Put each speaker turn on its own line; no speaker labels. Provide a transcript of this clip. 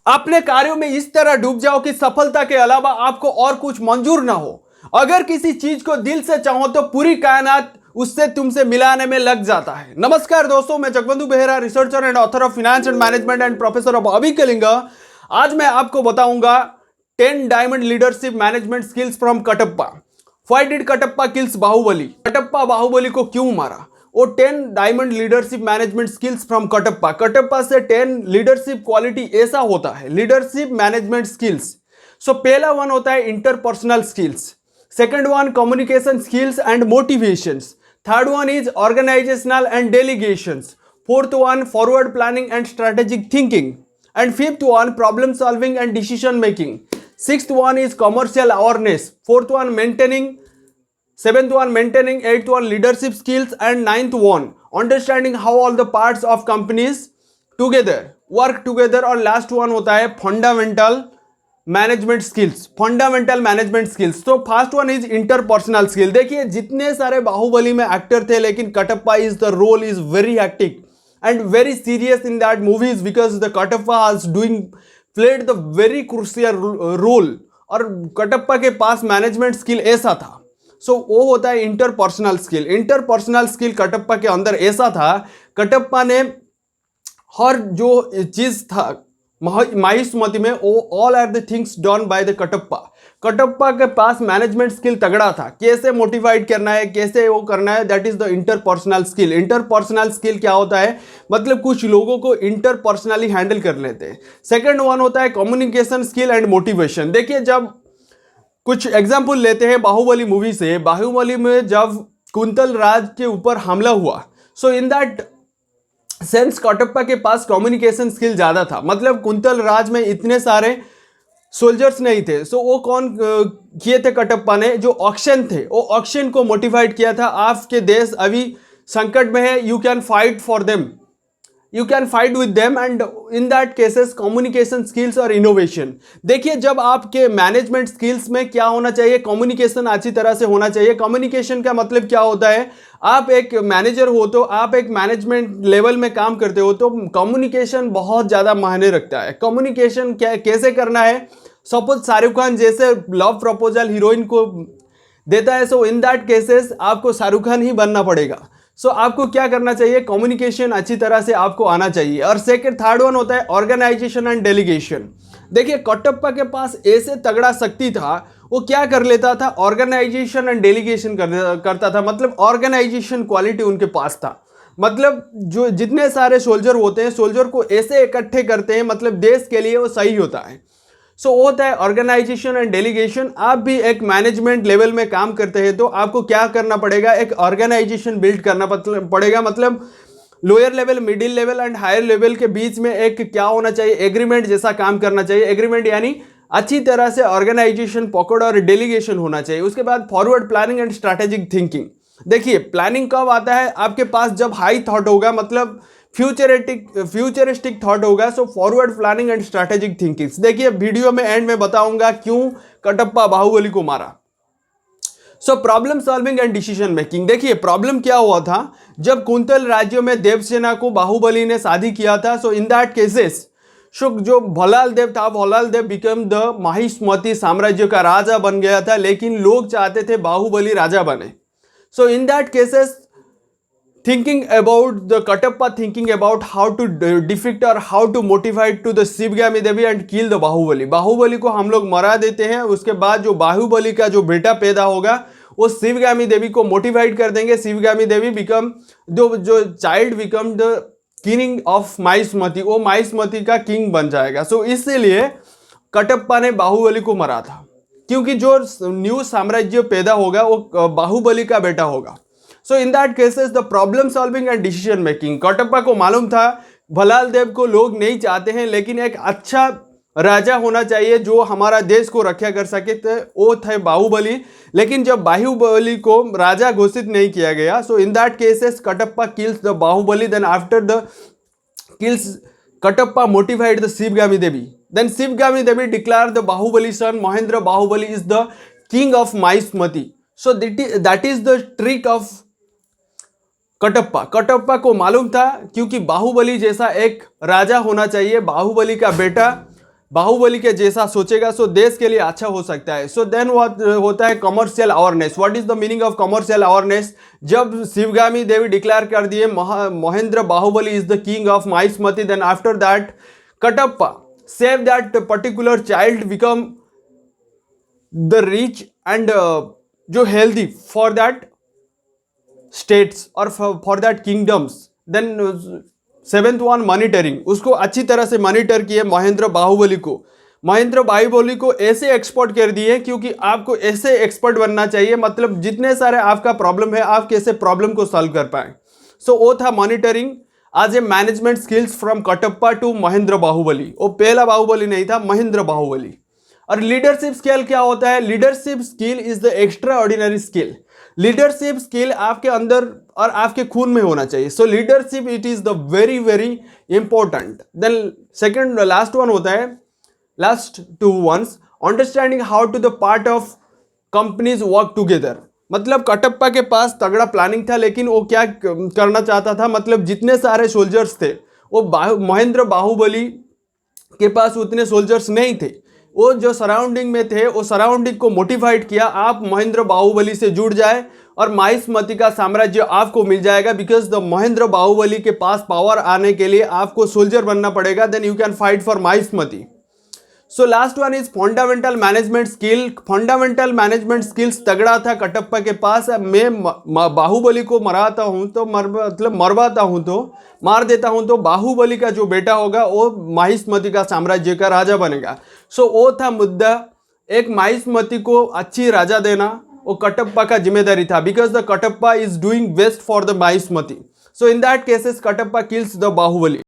अपने कार्यों में इस तरह डूब जाओ कि सफलता के अलावा आपको और कुछ मंजूर ना हो। अगर किसी चीज को दिल से चाहो तो पूरी कायनात उससे तुमसे मिलाने में लग जाता है। नमस्कार दोस्तों, मैं Jagabandhu Behera, researcher and author of finance and management and professor of Abhikalinga. आज मैं आपको बताऊंगा 10 diamond leadership management skills from Kattappa. Why did Kattappa kills Baahubali? Kattappa Baahubali को क्यों मारा? वो 10 diamond leadership management skills from Kattappa. Kattappa से 10 लीडरशिप क्वालिटी ऐसा होता है, लीडरशिप मैनेजमेंट स्किल्स। सो पहला वन होता है interpersonal skills, second one communication skills and motivations, third one is organisational and delegations, fourth one forward planning and strategic thinking, and fifth one problem solving and decision making, sixth one is commercial awareness, fourth one maintaining, seventh one maintaining, eighth one leadership skills, and ninth one understanding how all the parts of companies together work together, और last one होता है fundamental management skills, fundamental management skills. तो first one is interpersonal skill. देखिए जितने सारे बाहुबली में actor थे, लेकिन Kattappa is the role is very hectic and very serious in that movies because the Katappa was played the very crucial role, और कटप्पा के पास मैनेजमेंट स्किल ऐसा था। सो वो होता है interpersonal skill. Interpersonal skill Kattappa के अंदर ऐसा था, कटप्पा ने हर जो चीज था माहिष्मति में, वो all are the things done by the Kattappa. Kattappa के पास मैनेजमेंट स्किल तगड़ा था, कैसे मोटिवेट करना है, कैसे वो करना है, that is the interpersonal skill. Interpersonal skill क्या होता है? मतलब कुछ लोगों को इंटरपर्सनली हैंडल कर लेते हैं। सेकंड वन होता है कम्युनिकेशन स्किल एंड मोटिवेशन। देखिए जब कुछ एग्जाम्पल लेते हैं बाहुबली मूवी से, बाहुबली में जब कुंतल राज के ऊपर हमला हुआ, सो इन दैट सेंस कटप्पा के पास कम्युनिकेशन स्किल ज्यादा था। मतलब कुंतल राज में इतने सारे सोल्जर्स नहीं थे, सो वो कौन किए थे? कटप्पा ने जो ऑक्शन थे, वो ऑक्शन को मोटिवेट किया था। आपके देश अभी संकट में है, you can fight for them, you can fight with them, and in that cases communication skills और इनोवेशन। देखिए जब आपके मैनेजमेंट स्किल्स में क्या होना चाहिए, कम्युनिकेशन अच्छी तरह से होना चाहिए। कम्युनिकेशन का मतलब क्या होता है? आप एक मैनेजर हो तो आप एक मैनेजमेंट लेवल में काम करते हो, तो कम्युनिकेशन बहुत ज़्यादा मायने रखता है। कम्युनिकेशन क्या कैसे करना है? सपोज शाहरुख खान जैसे लव प्रपोजल हीरोइन को देता है, सो इन दैट केसेस आपको शाहरुख खान ही बनना पड़ेगा। सो आपको क्या करना चाहिए? कम्युनिकेशन अच्छी तरह से आपको आना चाहिए। और थर्ड वन होता है ऑर्गेनाइजेशन एंड डेलीगेशन। देखिए कटप्पा के पास ऐसे तगड़ा शक्ति था, वो क्या कर लेता था? ऑर्गेनाइजेशन एंड डेलीगेशन करता था। मतलब ऑर्गेनाइजेशन क्वालिटी उनके पास था। मतलब जो जितने सारे सोल्जर होते हैं, सोल्जर को ऐसे इकट्ठे करते हैं, मतलब देश के लिए वो सही होता है। सो वो होता है ऑर्गेनाइजेशन एंड डेलीगेशन। आप भी एक मैनेजमेंट लेवल में काम करते हैं तो आपको क्या करना पड़ेगा? एक ऑर्गेनाइजेशन बिल्ड करना पड़ेगा। मतलब lower level, middle level and higher level के बीच में एक क्या होना चाहिए? एग्रीमेंट जैसा काम करना चाहिए। एग्रीमेंट यानी अच्छी तरह से ऑर्गेनाइजेशन पकड़ और डेलीगेशन होना चाहिए। उसके बाद forward planning and strategic thinking. देखिए प्लानिंग कब आता है आपके पास? जब हाई थॉट होगा, मतलब फ्यूचरिस्टिक थॉट होगा। So forward planning and strategic thinking. देखिए वीडियो में एंड में बताऊंगा क्यों कटप्पा बाहुबली को मारा। So problem solving and decision making. देखिए प्रॉब्लम क्या हुआ था, जब कुंतल राज्य में देवसेना को बाहुबली ने शादी किया था। सो इन दैट केसेस जो भलाल देव था, भलाल देव बिकम द माहिष्मति साम्राज्य का राजा बन गया था, लेकिन लोग चाहते थे बाहुबली राजा बने। So in that cases thinking about the Katappa, thinking about how to defeat or how to motivate to the Shivagami Devi and kill the Baahubali. Baahubali को हम लोग मरा देते हैं, उसके बाद जो बाहुबली का जो बेटा पैदा होगा वो शिवगामी देवी को मोटिवेट कर देंगे। शिवगामी देवी बिकम जो child become the king of Mahishmati, वो माहिष्मति का किंग बन जाएगा। सो इसीलिए कटप्पा ने बाहुबली को मरा था, क्योंकि जो न्यू साम्राज्य पैदा होगा वो बाहुबली का बेटा होगा। So in that cases the problem solving and decision making. Kattappa को मालूम था भलाल देव को लोग नहीं चाहते हैं, लेकिन एक अच्छा राजा होना चाहिए जो हमारा देश को रक्षा कर सके, तो वो थे बाहुबली। लेकिन जब बाहुबली को राजा घोषित नहीं किया गया, so in that cases Kattappa kills the Baahubali. Then after the kills Kattappa motivate the Shivagami Devi. Then Shivagami Devi declare the Baahubali son Mahendra Baahubali is the king of Mahishmati. So that is the trick of Kattappa को मालूम था, क्योंकि बाहुबली जैसा एक राजा होना चाहिए। बाहुबली का बेटा बाहुबली के जैसा सोचेगा सो देश के लिए अच्छा हो सकता है। सो देन व्हाट होता है commercial awareness. What is the meaning of commercial awareness? जब शिवगामी देवी डिक्लेयर कर दिए Mahendra Baahubali is the king of Mahishmati, then after that Kattappa save that particular child become the rich and जो हेल्दी फॉर दैट स्टेट्स और for that kingdoms. Then seventh one monitoring, उसको अच्छी तरह से monitor किए महेंद्र बाहुबली को। महेंद्र बाहुबली को ऐसे एक्सपर्ट कर दिए, क्योंकि आपको ऐसे एक्सपर्ट बनना चाहिए, मतलब जितने सारे आपका प्रॉब्लम है आप कैसे प्रॉब्लम को सॉल्व कर पाए। सो वो था मॉनिटरिंग आज a management skills from Kattappa to Mahendra Baahubali. वो पहला बाहुबली नहीं था, महेंद्र बाहुबली। और लीडरशिप स्किल क्या होता है? Leadership skill is the extraordinary skill. Leadership skill आपके अंदर और आपके खून में होना चाहिए। So leadership it is the very very important. Then second last one होता है, last two ones, understanding how to the part of companies work together. मतलब कटप्पा के पास तगड़ा प्लानिंग था, लेकिन वो क्या करना चाहता था, मतलब जितने सारे सोल्जर्स थे वो महेंद्र बाहुबली के पास उतने सोल्जर्स नहीं थे। वो जो सराउंडिंग में थे वो सराउंडिंग को मोटिवेट किया, आप महेंद्र बाहुबली से जुड़ जाए और माहिष्मति का साम्राज्य आपको मिल जाएगा। बिकॉज द महेंद्र बाहुबली के पास पावर आने के लिए आपको सोल्जर बनना पड़ेगा, then you can fight for Mahishmati. So last one is fundamental management skill. Fundamental management skills तगड़ा था कटप्पा के पास। मैं बाहुबली को मरवाता हूँ तो मार देता हूँ तो बाहुबली का जो बेटा होगा वो माहिष्मति का साम्राज्य का राजा बनेगा। सो वो था मुद्दा, एक माहिष्मति को अच्छी राजा देना वो कटप्पा का जिम्मेदारी था, because the Kattappa is doing best for the Mahishmati. So in that cases Kattappa kills the Baahubali.